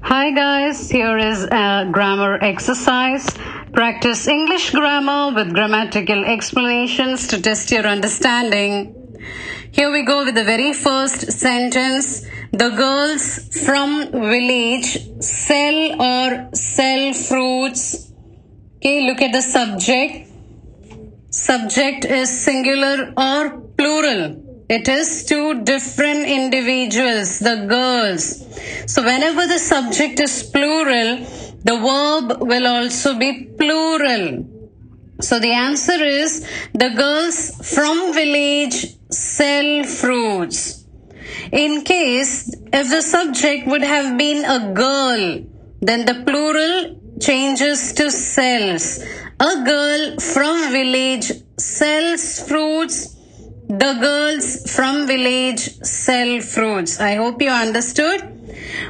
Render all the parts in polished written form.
Hi guys, here is a grammar exercise. Practice English grammar with grammatical explanations to test your understanding. Here we go with the very first sentence. The girls from village sell fruits. Okay, look at the subject. Subject is singular or plural. It is two different individuals, the girls. So whenever the subject is plural, the verb will also be plural. So the answer is the girls from village sell fruits. In case if the subject would have been a girl, then the plural changes to sells. A girl from village sells fruits. The girls from village sell fruits. I hope you understood.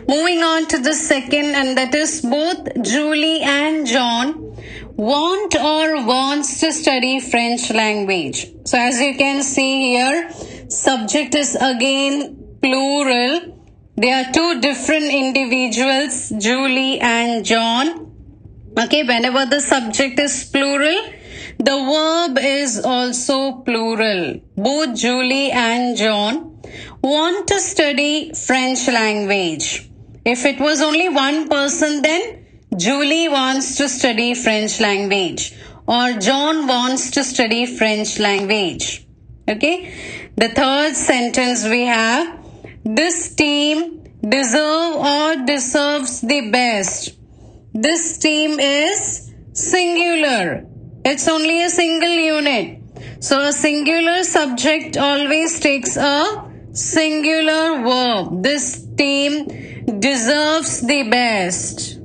Moving on to the second, and that is both Julie and John wants to study French language. So as you can see here, subject is again plural. They are two different individuals, Julie and John. Okay, whenever the subject is plural, the verb is also plural. Both Julie and John want to study French language. If it was only one person, then Julie wants to study French language or John wants to study French language. Okay. The third sentence we have, this team deserves the best. This team is singular. It's only a single unit. So a singular subject always takes a singular verb. This team deserves the best.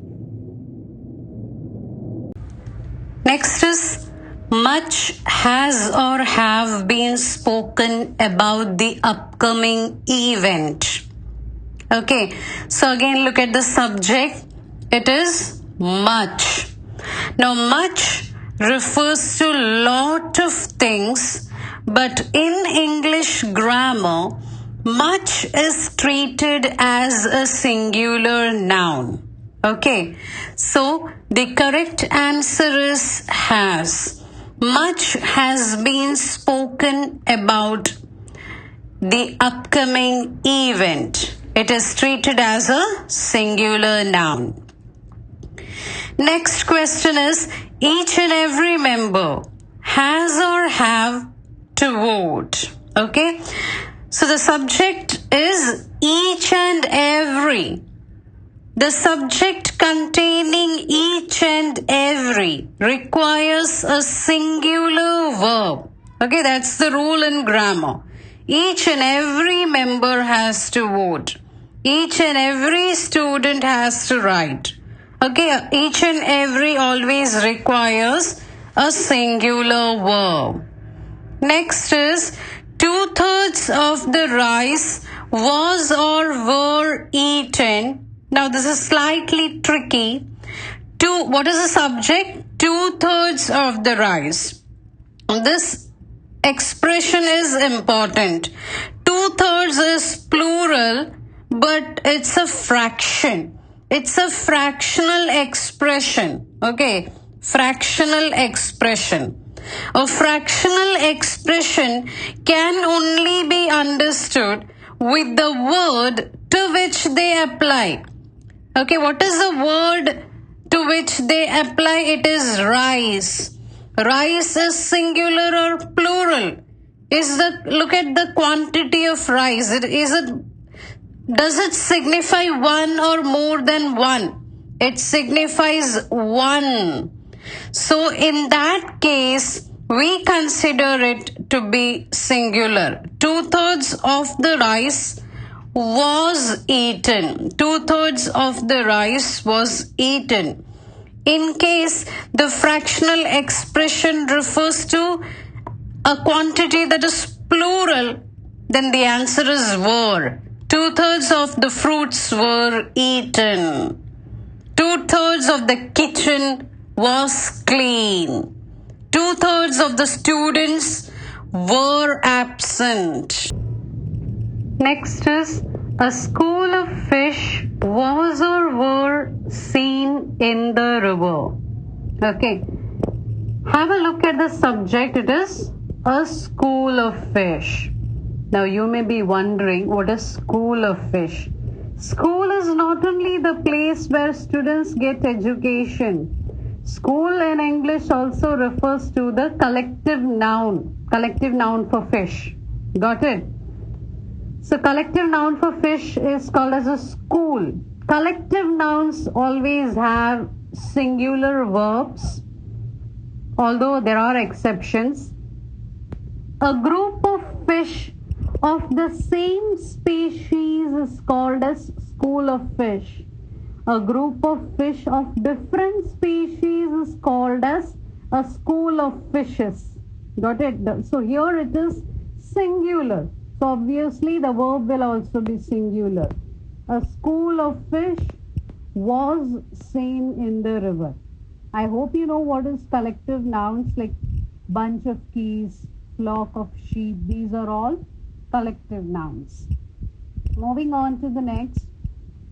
Next is much has or have been spoken about the upcoming event. Okay, so again look at the subject. It is much. Now much refers to lot of things, but in English grammar, much is treated as a singular noun. Okay, so the correct answer is has. Much has been spoken about the upcoming event. It is treated as a singular noun. Next question is, each and every member has or have to vote. Okay, so the subject is each and every. The subject containing each and every requires a singular verb. Okay, that's the rule in grammar. Each and every member has to vote. Each and every student has to write. Okay, each and every always requires a singular verb. Next is 2/3 of the rice was or were eaten. Now this is slightly tricky. What is the subject? 2/3 of the rice. This expression is important. 2/3 is plural, but it's a fraction. It's a fractional expression. Okay, fractional expression. A fractional expression can only be understood with the word to which they apply. Okay, what is the word to which they apply? It is rice. Rice is singular or plural? Look at the quantity of rice. Does it signify one or more than one? It signifies one. So in that case, we consider it to be singular. 2/3 of the rice was eaten. 2/3 of the rice was eaten. In case the fractional expression refers to a quantity that is plural, then the answer is were. 2/3 of the fruits were eaten. 2/3 of the kitchen was clean. 2/3 of the students were absent. Next is a school of fish was or were seen in the river. Okay. Have a look at the subject. It is a school of fish. Now you may be wondering, what is school of fish? School is not only the place where students get education. School in English also refers to the collective noun for fish. Got it? So collective noun for fish is called as a school. Collective nouns always have singular verbs, although there are exceptions. A group of fish of the same species is called as school of fish. A group of fish of different species is called as a school of fishes. Got it? So here it is singular. So obviously the verb will also be singular. A school of fish was seen in the river. I hope you know what is collective nouns like bunch of geese, flock of sheep. These are all collective nouns. Moving on to the next.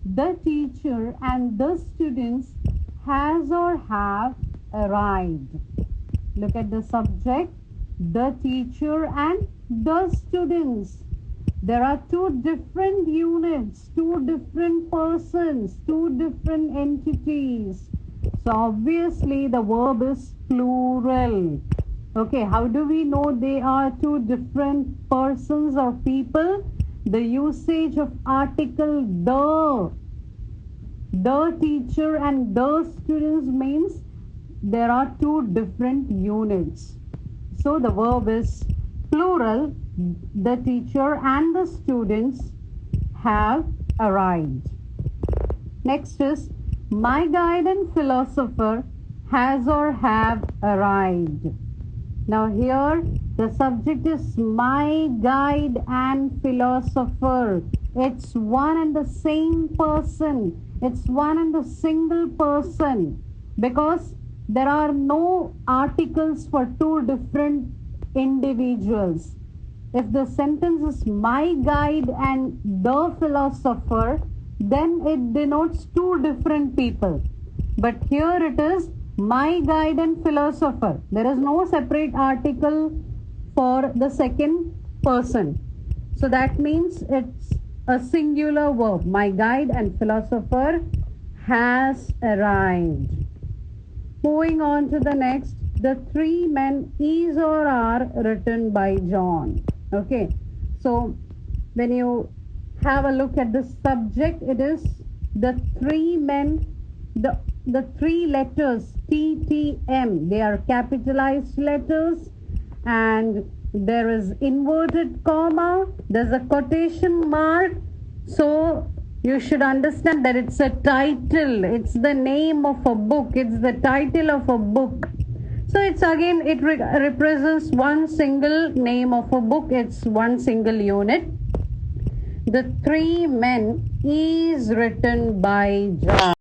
The teacher and the students has or have arrived. Look at the subject. The teacher and the students. There are two different units, two different persons, two different entities. So obviously the verb is plural. Okay, how do we know they are two different persons or people? The usage of article the teacher and the students means there are two different units. So the verb is plural. The teacher and the students have arrived. Next is my guide and philosopher has or have arrived. Now here the subject is my guide and philosopher. It's one and the same person. It's one and the single person because there are no articles for two different individuals. If the sentence is my guide and the philosopher, then it denotes two different people. But here it is my guide and philosopher. There is no separate article for the second person. So that means it's a singular verb. My guide and philosopher has arrived. Moving on to the next. The three men is or are written by John. Okay. So when you have a look at the subject, it is the three men, the three letters TTM, they are capitalized letters, and there is inverted comma, there's a quotation mark. So you should understand that it's a title, it's the name of a book, it's the title of a book. So it's again, it represents one single name of a book, it's one single unit. The three men is written by John.